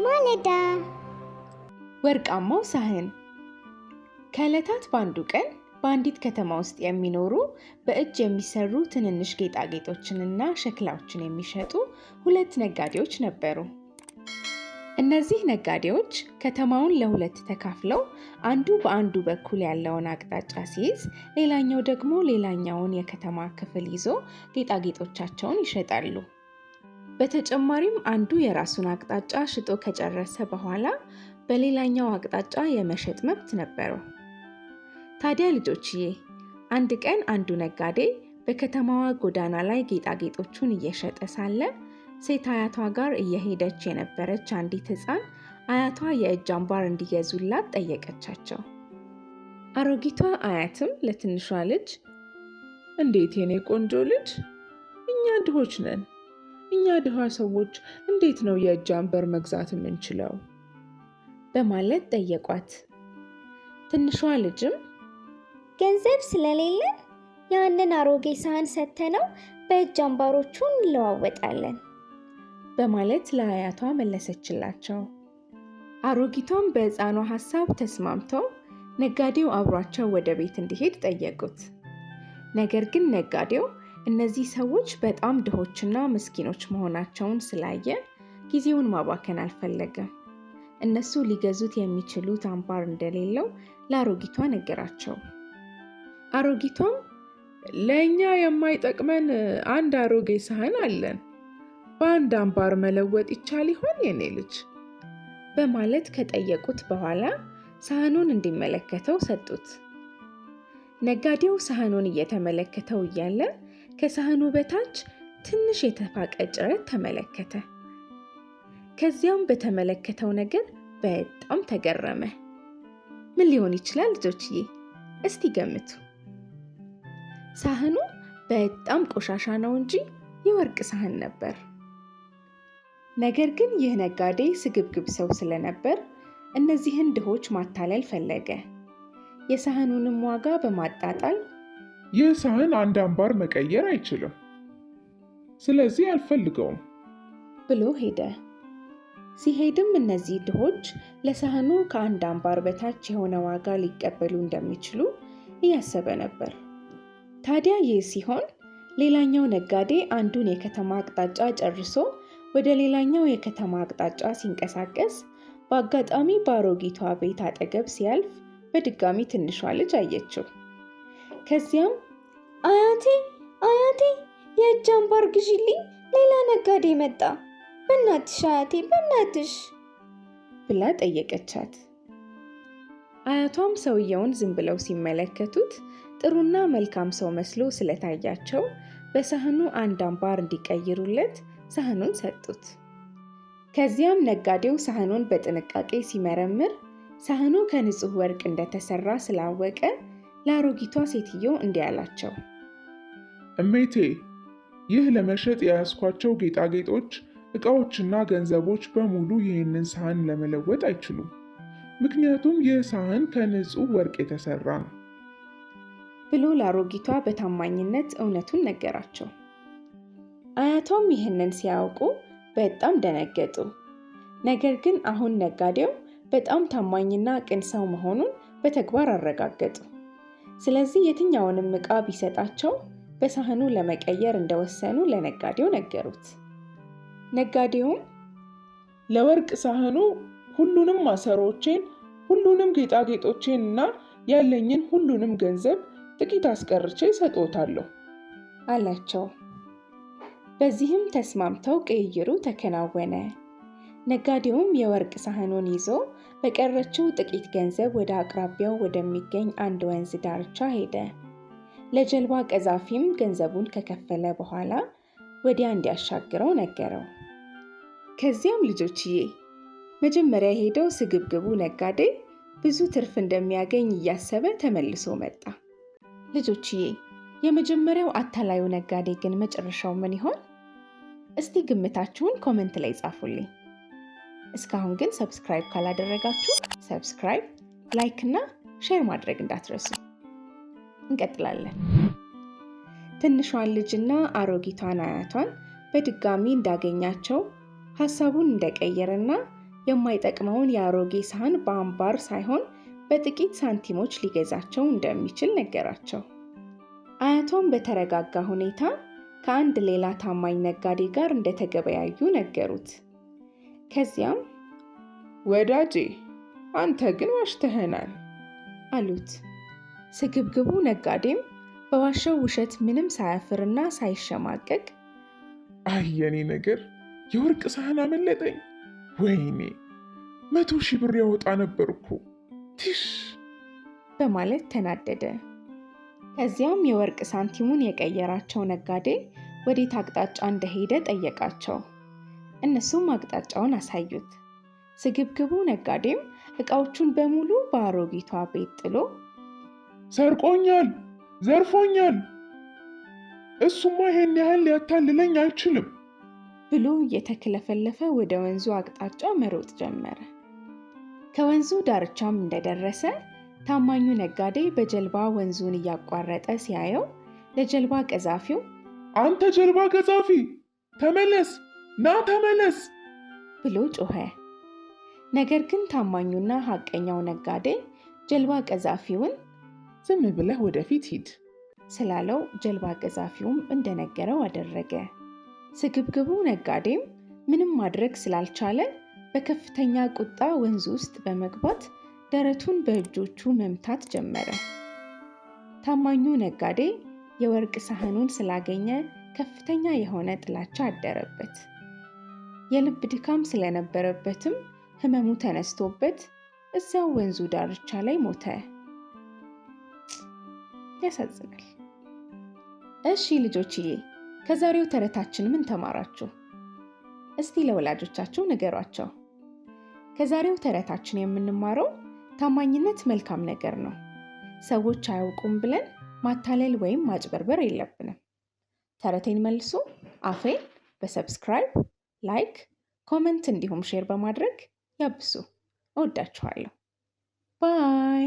ማለዳ ወርቃማው ሳህን። ከዕለታት በአንዱ ቀን በአንዲት ከተማ ውስጥ የሚኖሩ በእጅ የሚሰሩ ትንንሽ ጌጣጌጦችንና ሸክላዎችን የሚሸጡ 2 ነጋዴዎች ነበሩ። እነዚህ ነጋዴዎች ከተማውን ለ2 ተካፍለው አንዱ በአንዱ በኩል ያለውን አቅጣጫ ሲይዝ፣ ሌላኛው ደግሞ ሌላኛውን የከተማ ክፍል ይዞ ጌጣጌጦቻቸውን ይሸጣሉ። በተጨማሪም አንዱ የራሱን አቅጣጫ ሽጦ ከጨረሰ በኋላ በሌላኛው አቅጣጫ የመሸጥ መብት ነበረው። ታዲያ ልጆችዬ፣ አንድ ቀን አንዱ ነጋዴ በከተማዋ ጎዳና ላይ ጌጣጌጦቹን እየሸጠ ሳለ ሴት አያቷ ጋር እየሄደች የነበረች አንዲት ሕፃን አያቷ የእጅ አምባር እንዲገዙላት ጠየቀቻቸው። አሮጊቷ አያትም ለትንሿ ልጅ እንዴት የኔ ቆንጆ ልጅ፣ እኛ ድሆች ነን። እኛ ድሃ ሰዎች እንዴት ነው የእጅ አምባር መግዛት የምንችለው? በማለት ጠየቋት። ትንሿ ልጅም ገንዘብ ስለሌለ ያንን አሮጌ ሳህን ሰጥተነው በእጅ አምባሮቹን እንለዋወጣለን በማለት ለአያቷ መለሰችላቸው። አሮጊቷም በሕፃኗ ሐሳብ ተስማምተው ነጋዴው አብሯቸው ወደ ቤት እንዲሄድ ጠየቁት። ነገር ግን ነጋዴው እነዚህ ሰዎች በጣም ድሆችና ምስኪኖች መሆናቸውን ስላየ ጊዜውን ማባከን አልፈለገም። እነሱ ሊገዙት የሚችሉት አምባር እንደሌለው ለአሮጊቷ ነገራቸው። አሮጊቷም ለእኛ የማይጠቅመን አንድ አሮጌ ሳህን አለን፣ በአንድ አምባር መለወጥ ይቻል ይሆን የኔ ልጅ? በማለት ከጠየቁት በኋላ ሳህኑን እንዲመለከተው ሰጡት። ነጋዴው ሳህኑን እየተመለከተው እያለ ከሳህኑ በታች ትንሽ የተፋቀ ጭረት ተመለከተ። ከዚያም በተመለከተው ነገር በጣም ተገረመ። ምን ሊሆን ይችላል ልጆችዬ? እስቲ ገምቱ። ሳህኑ በጣም ቆሻሻ ነው እንጂ የወርቅ ሳህን ነበር። ነገር ግን ይህ ነጋዴ ስግብግብ ሰው ስለነበር እነዚህን ድሆች ማታለል ፈለገ። የሳህኑንም ዋጋ በማጣጣል ይህ ሳህን አንድ አምባር መቀየር አይችልም፣ ስለዚህ አልፈልገውም ብሎ ሄደ። ሲሄድም እነዚህ ድሆች ለሳህኑ ከአንድ አምባር በታች የሆነ ዋጋ ሊቀበሉ እንደሚችሉ እያሰበ ነበር። ታዲያ ይህ ሲሆን ሌላኛው ነጋዴ አንዱን የከተማ አቅጣጫ ጨርሶ ወደ ሌላኛው የከተማ አቅጣጫ ሲንቀሳቀስ በአጋጣሚ በአሮጊቷ ቤት አጠገብ ሲያልፍ በድጋሚ ትንሿ ልጅ አየችው። ከዚያም አያቴ የእጅ አምባር ግዢልኝ፣ ሌላ ነጋዴ መጣ፣ በእናትሽ አያቴ በእናትሽ ብላ ጠየቀቻት። አያቷም ሰውየውን ዝም ብለው ሲመለከቱት ጥሩና መልካም ሰው መስሎ ስለታያቸው በሳህኑ አንድ አምባር እንዲቀይሩለት ሳህኑን ሰጡት። ከዚያም ነጋዴው ሳህኑን በጥንቃቄ ሲመረምር ሳህኑ ከንጹህ ወርቅ እንደተሰራ ስላወቀ ለአሮጊቷ ሴትዮ እንዲህ አላቸው። እሜቴ፣ ይህ ለመሸጥ የያዝኳቸው ጌጣጌጦች፣ ዕቃዎችና ገንዘቦች በሙሉ ይህንን ሳህን ለመለወጥ አይችሉም፣ ምክንያቱም ይህ ሳህን ከንጹህ ወርቅ የተሰራ ነው ብሎ ለአሮጊቷ በታማኝነት እውነቱን ነገራቸው። አያቷም ይህንን ሲያውቁ በጣም ደነገጡ። ነገር ግን አሁን ነጋዴው በጣም ታማኝና ቅን ሰው መሆኑን በተግባር አረጋገጡ። ስለዚህ የትኛውንም ዕቃ ቢሰጣቸው በሳህኑ ለመቀየር እንደወሰኑ ለነጋዴው ነገሩት። ነጋዴውም ለወርቅ ሳህኑ ሁሉንም ማሰሮቼን፣ ሁሉንም ጌጣጌጦቼን እና ያለኝን ሁሉንም ገንዘብ ጥቂት አስቀርቼ ሰጥዎታለሁ አላቸው። በዚህም ተስማምተው ቅይሩ ተከናወነ። ነጋዴውም የወርቅ ሳህኑን ይዞ በቀረችው ጥቂት ገንዘብ ወደ አቅራቢያው ወደሚገኝ አንድ ወንዝ ዳርቻ ሄደ። ለጀልባ ቀዛፊም ገንዘቡን ከከፈለ በኋላ ወዲያ እንዲያሻግረው ነገረው። ከዚያም ልጆችዬ፣ መጀመሪያ ሄደው ስግብግቡ ነጋዴ ብዙ ትርፍ እንደሚያገኝ እያሰበ ተመልሶ መጣ። ልጆችዬ፣ የመጀመሪያው አታላዩ ነጋዴ ግን መጨረሻው ምን ይሆን? እስቲ ግምታችሁን ኮሜንት ላይ ጻፉልኝ። እስካሁን ግን ሰብስክራይብ ካላደረጋችሁ ሰብስክራይብ፣ ላይክ እና ሼር ማድረግ እንዳትረሱ። እንቀጥላለን። ትንሿን ልጅና አሮጊቷን አያቷን በድጋሚ እንዳገኛቸው ሀሳቡን እንደቀየረና የማይጠቅመውን የአሮጌ ሳህን በአምባር ሳይሆን በጥቂት ሳንቲሞች ሊገዛቸው እንደሚችል ነገራቸው። አያቷም በተረጋጋ ሁኔታ ከአንድ ሌላ ታማኝ ነጋዴ ጋር እንደተገበያዩ ነገሩት። ከዚያም ወዳጄ፣ አንተ ግን ዋሽተኸናል አሉት። ስግብግቡ ነጋዴም በዋሻው ውሸት ምንም ሳያፍርና ሳይሸማቀቅ አይ የኔ ነገር፣ የወርቅ ሳህን አመለጠኝ። ወይኔ 100,000 ብር ያወጣ ነበር እኮ ቲሽ በማለት ተናደደ። ከዚያም የወርቅ ሳንቲሙን የቀየራቸው ነጋዴ ወዴት አቅጣጫ እንደሄደ ጠየቃቸው። እነሱም አቅጣጫውን አሳዩት። ስግብግቡ ነጋዴም ዕቃዎቹን በሙሉ በአሮጊቷ ቤት ጥሎ ሰርቆኛል፣ ዘርፎኛል፣ እሱማ ይሄን ያህል ሊያታልለኝ አይችልም ብሎ እየተክለፈለፈ ወደ ወንዙ አቅጣጫ መሮጥ ጀመረ። ከወንዙ ዳርቻም እንደደረሰ ታማኙ ነጋዴ በጀልባ ወንዙን እያቋረጠ ሲያየው ለጀልባ ቀዛፊው አንተ ጀልባ ቀዛፊ ተመለስ፣ ና ተመለስ ብሎ ጮኸ። ነገር ግን ታማኙና ሐቀኛው ነጋዴ ጀልባ ቀዛፊውን ዝም ብለህ ወደፊት ሂድ ስላለው ጀልባ ቀዛፊውም እንደነገረው አደረገ። ስግብግቡ ነጋዴም ምንም ማድረግ ስላልቻለ በከፍተኛ ቁጣ ወንዙ ውስጥ በመግባት ደረቱን በእጆቹ መምታት ጀመረ። ታማኙ ነጋዴ የወርቅ ሳህኑን ስላገኘ ከፍተኛ የሆነ ጥላቻ አደረበት። የልብ ድካም ስለነበረበትም ህመሙ ተነስቶበት እዚያው ወንዙ ዳርቻ ላይ ሞተ። ያሳዝናል። እሺ ልጆችዬ፣ ከዛሬው ተረታችን ምን ተማራችሁ? እስቲ ለወላጆቻችሁ ንገሯቸው። ከዛሬው ተረታችን የምንማረው ታማኝነት መልካም ነገር ነው። ሰዎች አያውቁም ብለን ማታለል ወይም ማጭበርበር የለብንም። ተረቴን መልሱ አፌን በሰብስክራይብ፣ ላይክ፣ ኮመንት እንዲሁም ሼር በማድረግ ያብሱ። እወዳችኋለሁ። ባይ